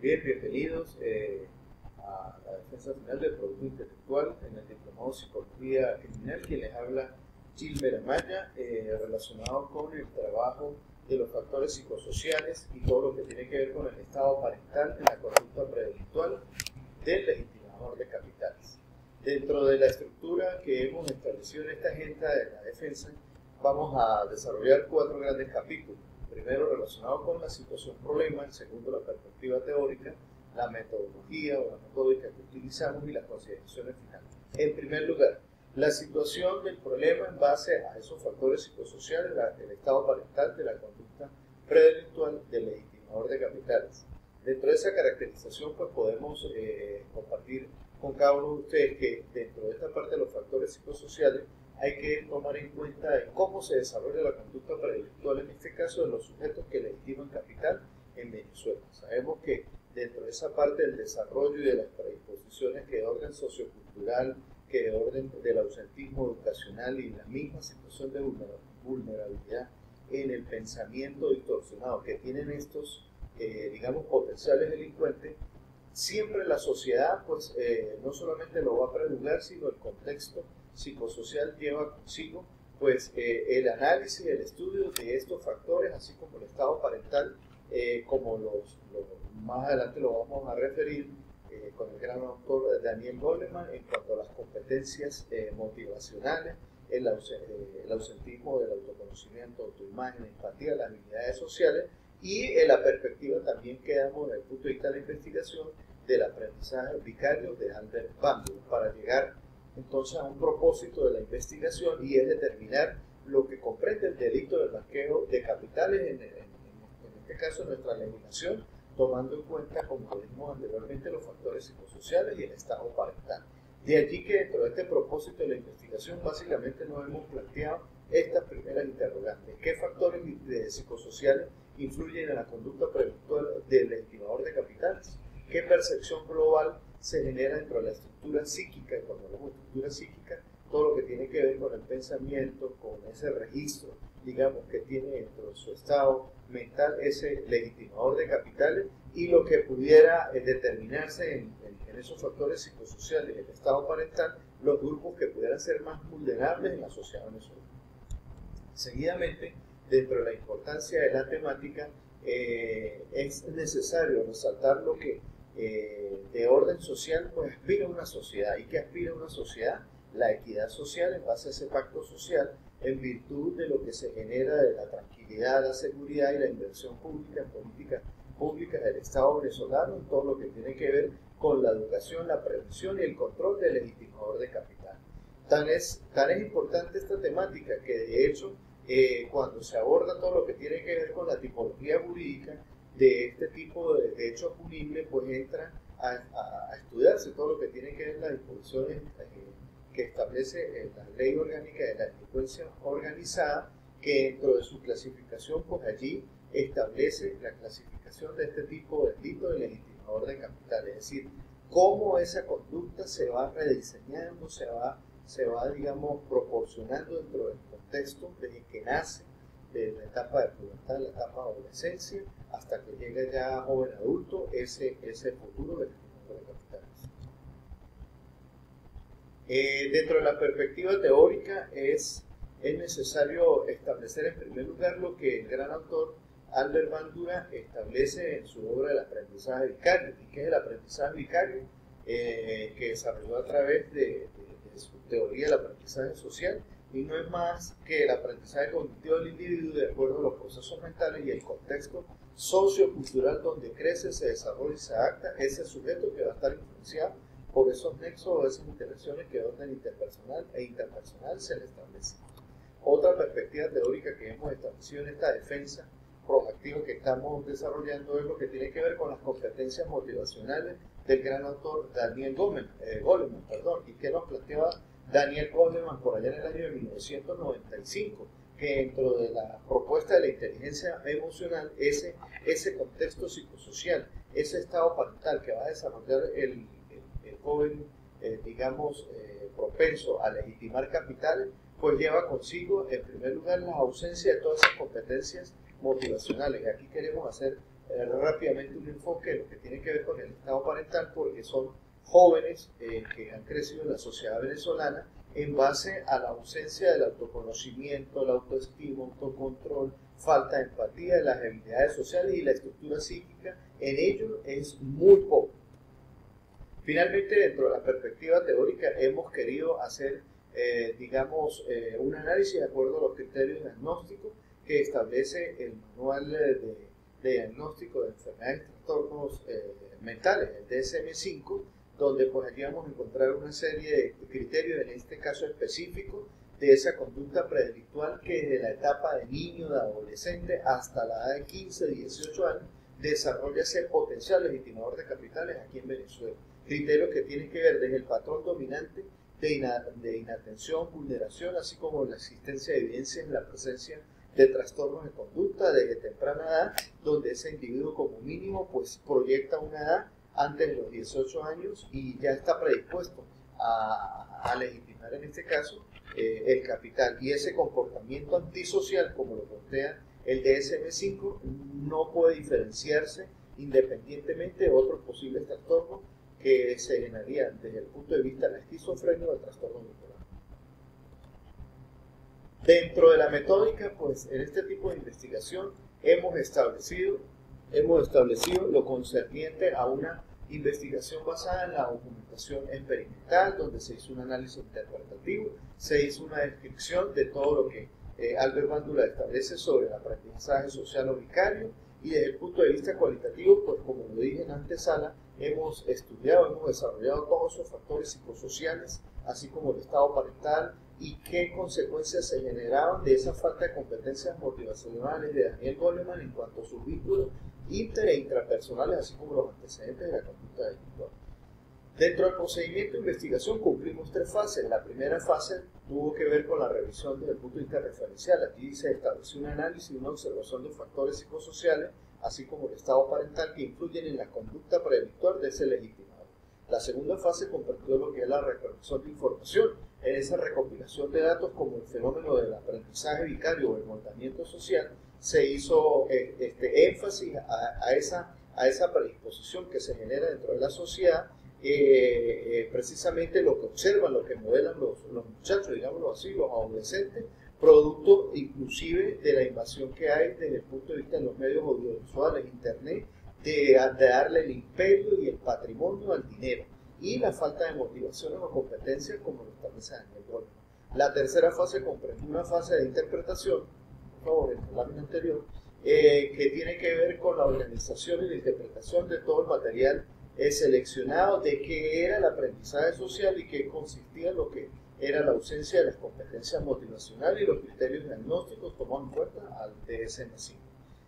Bien, bienvenidos a la defensa final del producto intelectual en el Diplomado de Psicología Criminal. Quien les habla, Gilbert Amaya, relacionado con el trabajo de los factores psicosociales y todo lo que tiene que ver con el estado parental en la conducta predelictual del legitimador de capitales. Dentro de la estructura que hemos establecido en esta agenda de la defensa, vamos a desarrollar 4 grandes capítulos. Primero, relacionado con la situación problema; el segundo, la perspectiva teórica, la metodología o la metódica que utilizamos y las consideraciones finales. En primer lugar, la situación del problema en base a esos factores psicosociales, el estado parental de la conducta predelictual del legitimador de capitales. Dentro de esa caracterización, pues podemos compartir con cada uno de ustedes que dentro de esta parte de los factores psicosociales hay que tomar en cuenta cómo se desarrolla la conducta predelictual, en este caso de los sujetos que legitiman capital en Venezuela. Sabemos que dentro de esa parte del desarrollo y de las predisposiciones que de orden sociocultural, que de orden del ausentismo educacional y la misma situación de vulnerabilidad en el pensamiento distorsionado que tienen estos, digamos, potenciales delincuentes, siempre la sociedad, pues, no solamente lo va a prejuzgar, sino el contexto psicosocial lleva consigo, pues, el análisis, el estudio de estos factores, así como el estado parental, como más adelante lo vamos a referir con el gran autor Daniel Goleman en cuanto a las competencias motivacionales, el ausentismo del autoconocimiento, autoimagen, empatía, las habilidades sociales, y en la perspectiva también que damos desde el punto de vista de la investigación del aprendizaje vicario de Albert Bandura, para llegar entonces a un propósito de la investigación, y es determinar lo que comprende el delito de blanqueo de capitales, en este caso nuestra legislación, tomando en cuenta, como dijimos anteriormente, los factores psicosociales y el estado parental. De allí que dentro de este propósito de la investigación básicamente nos hemos planteado estas primeras interrogantes: ¿qué factores psicosociales influyen en la conducta predelictual del legitimador de capitales? ¿Qué percepción global se genera dentro de la estructura psíquica? Y cuando hablamos de estructura psíquica, todo lo que tiene que ver con el pensamiento, con ese registro, digamos, que tiene dentro de su estado mental ese legitimador de capitales, y lo que pudiera determinarse en esos factores psicosociales, el estado parental, los grupos que pudieran ser más vulnerables en la sociedad venezolana. Seguidamente, dentro de la importancia de la temática, es necesario resaltar lo que de orden social, pues, aspira una sociedad. ¿Y qué aspira una sociedad? La equidad social en base a ese pacto social, en virtud de lo que se genera de la tranquilidad, la seguridad y la inversión pública en políticas públicas del Estado venezolano, en todo lo que tiene que ver con la educación, la prevención y el control del legitimador de capital. Tan es importante esta temática que, de hecho, cuando se aborda todo lo que tiene que ver con la tipología jurídica de este tipo de hechos punibles, pues entra a estudiarse todo lo que tiene que ver las disposiciones que establece la Ley Orgánica de la Delincuencia Organizada, que dentro de su clasificación, pues allí establece la clasificación de este tipo de delito de legitimador de capital, es decir, cómo esa conducta se va rediseñando, se va, digamos, proporcionando dentro del contexto desde que nace, de la etapa de pubertad, la etapa de adolescencia, hasta que llega ya joven adulto, ese futuro del legitimador de capitales. Dentro de la perspectiva teórica es necesario establecer en primer lugar lo que el gran autor Albert Bandura establece en su obra del aprendizaje vicario. ¿Y qué es el aprendizaje vicario? Que desarrolló a través de su teoría del aprendizaje social, y no es más que el aprendizaje cognitivo del individuo de acuerdo a los procesos mentales y el contexto sociocultural donde crece, se desarrolla y se adapta ese sujeto, que va a estar influenciado por esos nexos o esas interacciones que de orden interpersonal e interpersonal se le establecen. Otra perspectiva teórica que hemos establecido en esta defensa proactiva que estamos desarrollando es lo que tiene que ver con las competencias motivacionales del gran autor Daniel Goleman, y que nos planteaba Daniel Goleman por allá en el año de 1995, que dentro de la propuesta de la inteligencia emocional, ese contexto psicosocial, ese estado parental que va a desarrollar el joven, digamos, propenso a legitimar capitales, pues lleva consigo, en primer lugar, la ausencia de todas esas competencias motivacionales. Y aquí queremos hacer rápidamente un enfoque de lo que tiene que ver con el estado parental, porque son jóvenes que han crecido en la sociedad venezolana en base a la ausencia del autoconocimiento, la autoestima, autocontrol, falta de empatía, de las habilidades sociales y la estructura psíquica en ellos es muy poco. Finalmente, dentro de la perspectiva teórica, hemos querido hacer, un análisis de acuerdo a los criterios diagnósticos que establece el Manual de Diagnóstico de Enfermedades y Trastornos Mentales, el DSM-5, donde pues allí vamos a encontrar una serie de criterios, en este caso específico, de esa conducta predelictual que desde la etapa de niño, de adolescente, hasta la edad de 15, 18 años, desarrolla ese potencial legitimador de capitales aquí en Venezuela. Criterios que tienen que ver desde el patrón dominante de inatención, vulneración, así como la existencia de evidencias en la presencia de trastornos de conducta desde temprana edad, donde ese individuo como mínimo pues proyecta una edad antes de los 18 años y ya está predispuesto a legitimar en este caso el capital. Y ese comportamiento antisocial, como lo plantea el DSM-5, no puede diferenciarse independientemente de otros posibles trastornos que se generarían desde el punto de vista de la esquizofrenia o del trastorno bipolar. Dentro de la metódica, pues en este tipo de investigación hemos establecido lo concerniente a una investigación basada en la documentación experimental, donde se hizo un análisis interpretativo, se hizo una descripción de todo lo que Albert Bandura establece sobre el aprendizaje social o vicario, y desde el punto de vista cualitativo, pues como lo dije en antesala, hemos desarrollado todos esos factores psicosociales, así como el estado parental y qué consecuencias se generaban de esa falta de competencias motivacionales de Daniel Goleman en cuanto a sus vínculos inter e intrapersonales, así como los antecedentes de la conducta delictual. Dentro del procedimiento de investigación cumplimos 3 fases. La primera fase tuvo que ver con la revisión desde el punto de vista referencial. Aquí se estableció un análisis y una observación de factores psicosociales, así como el estado parental, que influyen en la conducta predelictual de ese legitimado. La segunda fase comprendió lo que es la recolección de información. En esa recopilación de datos, como el fenómeno del aprendizaje vicario o el moldamiento social, se hizo énfasis a esa predisposición que se genera dentro de la sociedad, precisamente lo que observan, lo que modelan los muchachos, digámoslo así, los adolescentes, producto inclusive de la invasión que hay desde el punto de vista de los medios audiovisuales, internet, de darle el imperio y el patrimonio al dinero, y la falta de motivaciones o competencias, como lo establece Daniel Goleman. La tercera fase comprende una fase de interpretación, por favor, en la lámina anterior, que tiene que ver con la organización y la interpretación de todo el material seleccionado de qué era el aprendizaje social y qué consistía en lo que era la ausencia de las competencias motivacionales y los criterios diagnósticos tomados en cuenta al DSM-5.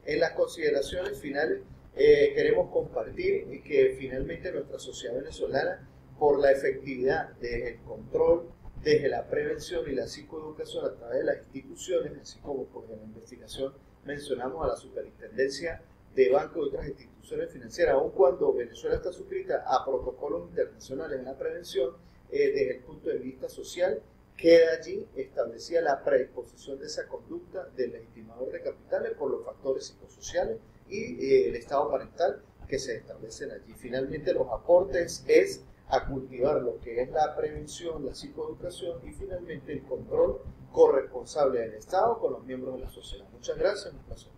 En las consideraciones finales queremos compartir que finalmente nuestra sociedad venezolana, por la efectividad desde el control, desde la prevención y la psicoeducación a través de las instituciones, así como pues, en la investigación mencionamos a la Superintendencia de Banco y otras instituciones financieras, aun cuando Venezuela está suscrita a protocolos internacionales en la prevención, desde el punto de vista social, queda allí establecida la predisposición de esa conducta del legitimador de capitales por los factores psicosociales y el estado parental que se establecen allí. Finalmente, los aportes es a cultivar lo que es la prevención, la psicoeducación y finalmente el control corresponsable del Estado con los miembros de la sociedad. Muchas gracias. Un placer.